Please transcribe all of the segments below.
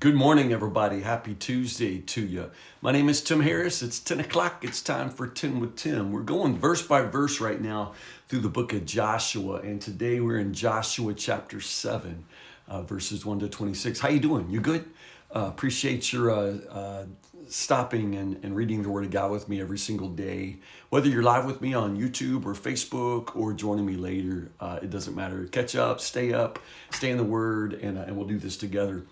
Good morning, everybody. Happy Tuesday to you. My name is Tim Harris. It's 10 o'clock. It's time for 10 with Tim. We're going verse by verse right now through the book of Joshua. And today we're in Joshua chapter 7, verses 1 to 26. How you doing? You good? Appreciate your stopping and reading the Word of God with me every single day. Whether you're live with me on YouTube or Facebook or joining me later, it doesn't matter. Catch up, stay in the Word, and we'll do this together.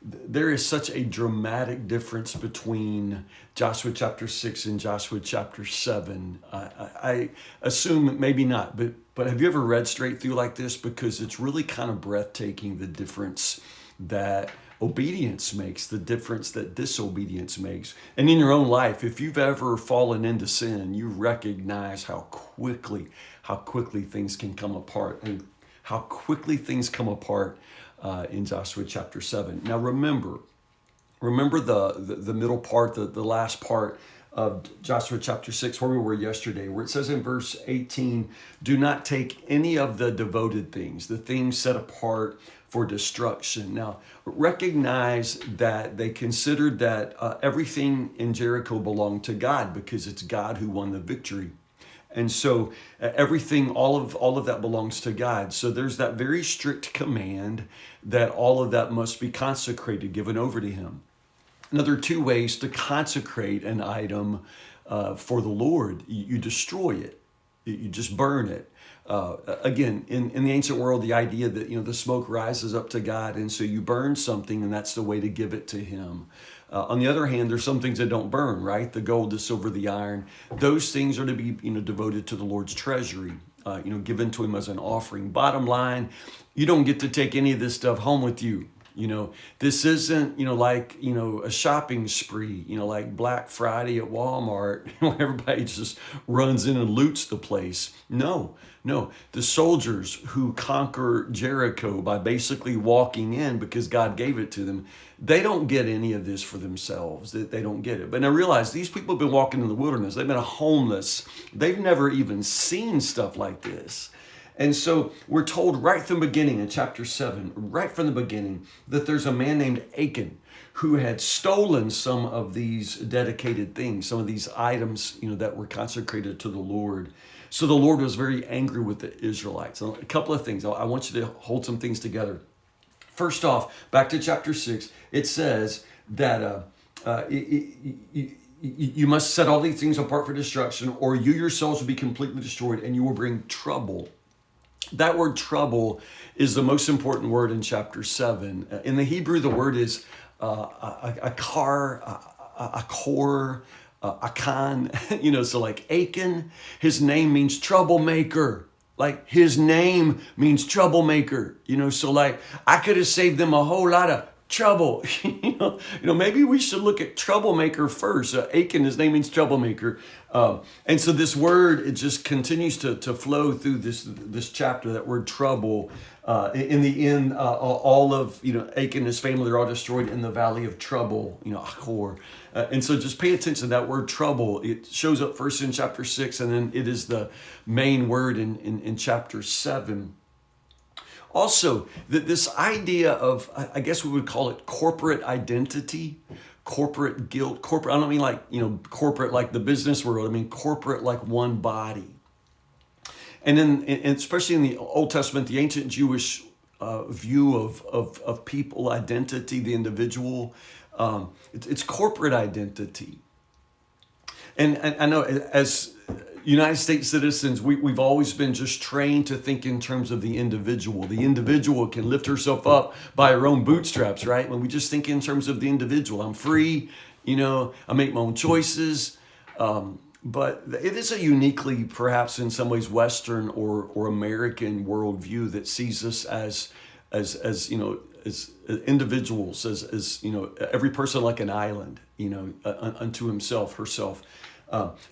There is such a dramatic difference between Joshua chapter 6 and Joshua chapter 7. I assume maybe not, but have you ever read straight through like this? Because it's really kind of breathtaking, the difference that obedience makes, the difference that disobedience makes. And in your own life, if you've ever fallen into sin, you recognize how quickly things can come apart, and how quickly things come apart in Joshua chapter 7. Now remember the middle part, the last part of Joshua chapter 6, where we were yesterday, where it says in verse 18, do not take any of the devoted things, the things set apart for destruction. Now, recognize that they considered that everything in Jericho belonged to God, because it's God who won the victory. And so everything, all of that belongs to God. So there's that very strict command that all of that must be consecrated, given over to Him. Now, there are two ways to consecrate an item for the Lord. You destroy it. You just burn it. Again, in the ancient world, the idea that the smoke rises up to God, and so you burn something, and that's the way to give it to Him. On the other hand, there's some things that don't burn, right? The gold, the silver, the iron. Those things are to be devoted to the Lord's treasury, given to Him as an offering. Bottom line, you don't get to take any of this stuff home with you. This isn't, like, a shopping spree, like Black Friday at Walmart, where everybody just runs in and loots the place. No. The soldiers who conquer Jericho by basically walking in because God gave it to them, they don't get any of this for themselves. They don't get it. But now realize, these people have been walking in the wilderness. They've been homeless. They've never even seen stuff like this. And so we're told right from the beginning in chapter 7, right from the beginning, that there's a man named Achan who had stolen some of these dedicated things, some of these items, that were consecrated to the Lord. So the Lord was very angry with the Israelites. A couple of things. I want you to hold some things together. First off, back to chapter 6, it says that you must set all these things apart for destruction, or you yourselves will be completely destroyed, and you will bring trouble. That word trouble is the most important word in chapter 7. In the Hebrew, the word is a kor, akan, so like Achan, his name means troublemaker. Like, his name means troublemaker, so like I could have saved them a whole lot of trouble. Maybe we should look at troublemaker first. Achan, his name means troublemaker. And so this word, it just continues to flow through this chapter, that word trouble. In the end, all of, Achan and his family, they're all destroyed in the valley of trouble, Achor. And so just pay attention to that word trouble. It shows up first in chapter 6, and then it is the main word in chapter 7. Also, this idea of, I guess we would call it corporate identity, corporate guilt, corporate, I don't mean like, corporate like the business world, I mean corporate like one body. And then, especially in the Old Testament, the ancient Jewish view of people identity, the individual, it's corporate identity. And I know as United States citizens, we've always been just trained to think in terms of the individual. The individual can lift herself up by her own bootstraps, right? When we just think in terms of the individual, I'm free, I make my own choices. But it is a uniquely, perhaps in some ways, Western or American worldview that sees us as individuals, as every person like an island, unto himself, herself.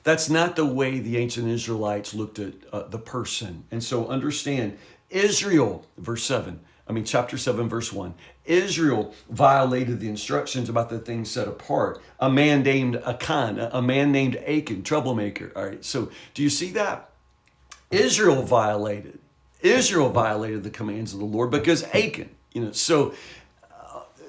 That's not the way the ancient Israelites looked at the person. And so understand, Israel, chapter 7, verse 1, Israel violated the instructions about the things set apart. A man named Achan, a man named Achan, troublemaker. All right, so do you see that? Israel violated the commands of the Lord because Achan, so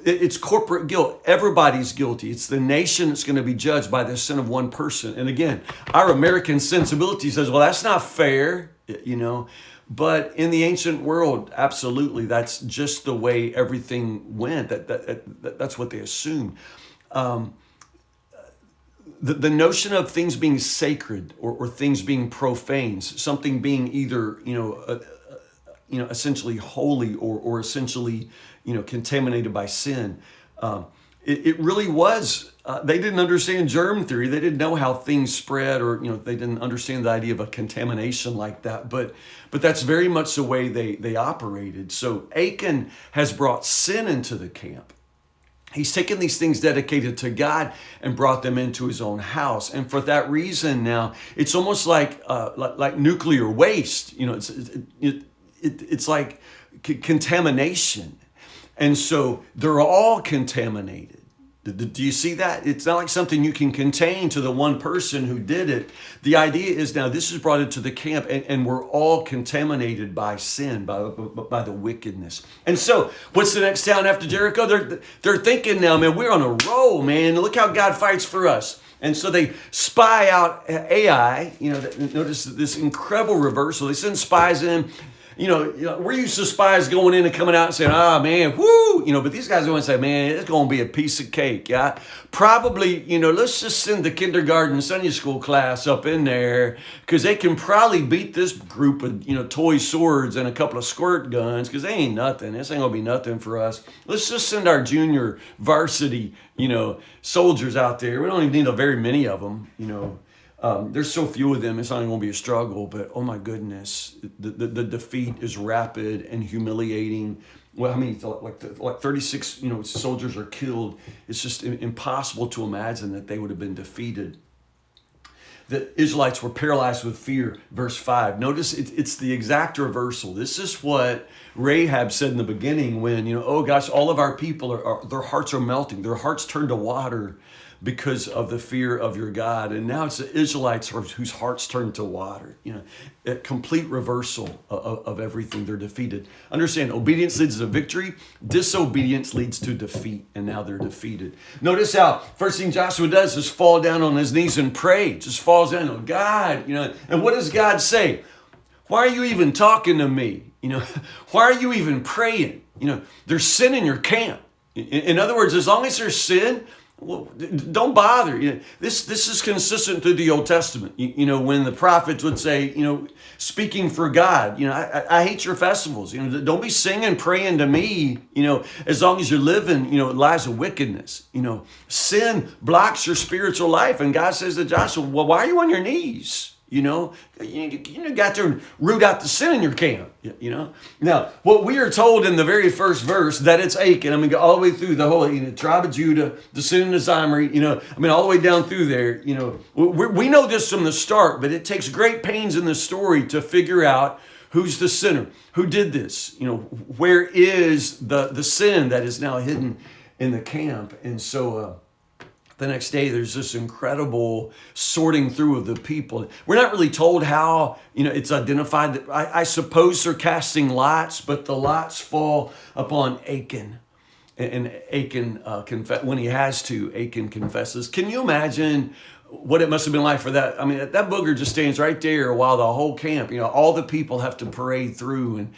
It's corporate guilt. Everybody's guilty. It's the nation that's going to be judged by the sin of one person. And again, our American sensibility says, well, that's not fair, you know. But in the ancient world, absolutely, that's just the way everything went. That's what they assumed. The notion of things being sacred or things being profane, something being either essentially holy or essentially contaminated by sin, it really was. They didn't understand germ theory. They didn't know how things spread, or they didn't understand the idea of a contamination like that. But that's very much the way they operated. So Achan has brought sin into the camp. He's taken these things dedicated to God and brought them into his own house. And for that reason now, it's almost like nuclear waste. It's like contamination. And so they're all contaminated. Do you see that? It's not like something you can contain to the one person who did it. The idea is now this is brought into the camp, and we're all contaminated by sin, by the wickedness. And so what's the next town after Jericho? They're thinking now, man, we're on a roll, man. Look how God fights for us. And so they spy out Ai. Notice this incredible reversal. They send spies in. We're used to spies going in and coming out and saying, man, whoo, but these guys are going to say, man, it's going to be a piece of cake, yeah? Probably, let's just send the kindergarten Sunday school class up in there because they can probably beat this group of, toy swords and a couple of squirt guns because they ain't nothing. This ain't going to be nothing for us. Let's just send our junior varsity, soldiers out there. We don't even need very many of them, There's so few of them, it's not even going to be a struggle, but oh my goodness, the defeat is rapid and humiliating. Well, like 36, soldiers are killed. It's just impossible to imagine that they would have been defeated. The Israelites were paralyzed with fear, verse 5. Notice it's the exact reversal. This is what Rahab said in the beginning when, oh gosh, all of our people, their hearts are melting. Their hearts turn to water because of the fear of your God. And now it's the Israelites whose hearts turn to water. A complete reversal of everything. They're defeated. Understand, obedience leads to victory. Disobedience leads to defeat. And now they're defeated. Notice how first thing Joshua does is fall down on his knees and pray. Just falls down. Oh, God, and what does God say? Why are you even talking to me? Why are you even praying? There's sin in your camp. In other words, as long as there's sin, well, don't bother. This is consistent through the Old Testament. When the prophets would say, speaking for God, I hate your festivals. Don't be singing, praying to me. As long as you're living, lives of wickedness. Sin blocks your spiritual life, and God says to Joshua, well, why are you on your knees? You got to root out the sin in your camp. Now, what we are told in the very first verse that it's Achan. Go all the way through the whole tribe of Judah, the sin of Zimri. All the way down through there. We know this from the start, but it takes great pains in the story to figure out who's the sinner, who did this. Where is the sin that is now hidden in the camp, and so. The next day, there's this incredible sorting through of the people. We're not really told how, it's identified. I suppose they're casting lots, but the lots fall upon Achan. And Achan, when he has to, Achan confesses. Can you imagine what it must have been like for that? That booger just stands right there while the whole camp, all the people have to parade through. And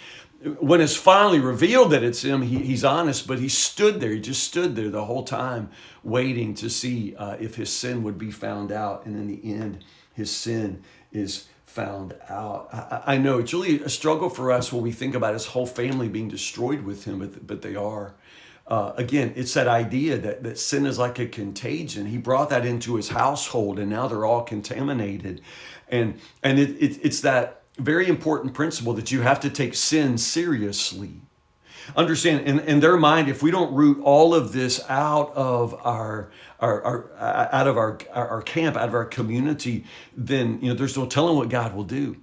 when it's finally revealed that it's him, he's honest, but he stood there. He just stood there the whole time waiting to see if his sin would be found out. And in the end, his sin is found out. I know it's really a struggle for us when we think about his whole family being destroyed with him, but they are. Again, it's that idea that sin is like a contagion. He brought that into his household, and now they're all contaminated. And it's that very important principle that you have to take sin seriously. Understand, in their mind, if we don't root all of this out of our camp, out of our community, then there's no telling what God will do.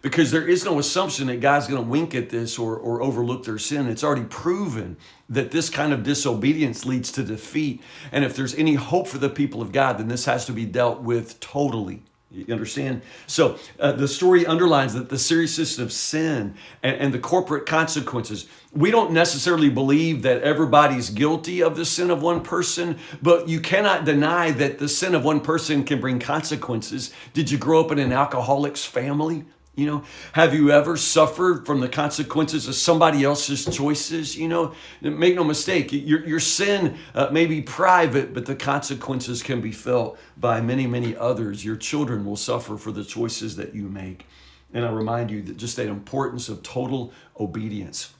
Because there is no assumption that God's going to wink at this or overlook their sin. It's already proven that this kind of disobedience leads to defeat. And if there's any hope for the people of God, then this has to be dealt with totally. You understand? So the story underlines that the seriousness of sin and the corporate consequences. We don't necessarily believe that everybody's guilty of the sin of one person, but you cannot deny that the sin of one person can bring consequences. Did you grow up in an alcoholic's family? Have you ever suffered from the consequences of somebody else's choices? Make no mistake, your sin may be private, but the consequences can be felt by many, many others. Your children will suffer for the choices that you make. And I remind you that just that importance of total obedience.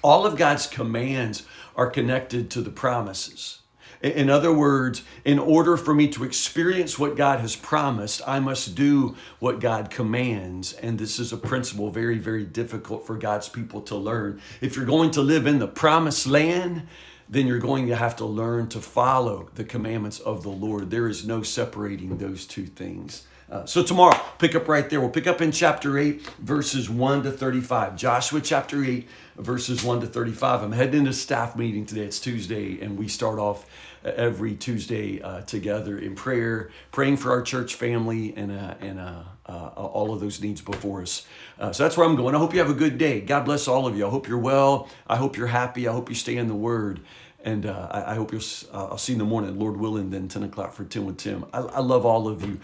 All of God's commands are connected to the promises. In other words, in order for me to experience what God has promised, I must do what God commands. And this is a principle very, very difficult for God's people to learn. If you're going to live in the promised land, then you're going to have to learn to follow the commandments of the Lord. There is no separating those two things. So tomorrow, pick up right there. We'll pick up in chapter 8, verses 1 to 35. Joshua chapter 8, verses 1 to 35. I'm heading into staff meeting today. It's Tuesday, and we start off every Tuesday together in prayer, praying for our church family and all of those needs before us. So that's where I'm going. I hope you have a good day. God bless all of you. I hope you're well. I hope you're happy. I hope you stay in the Word. And I hope I'll see you in the morning, Lord willing, then 10 o'clock for 10 with Tim. I love all of you.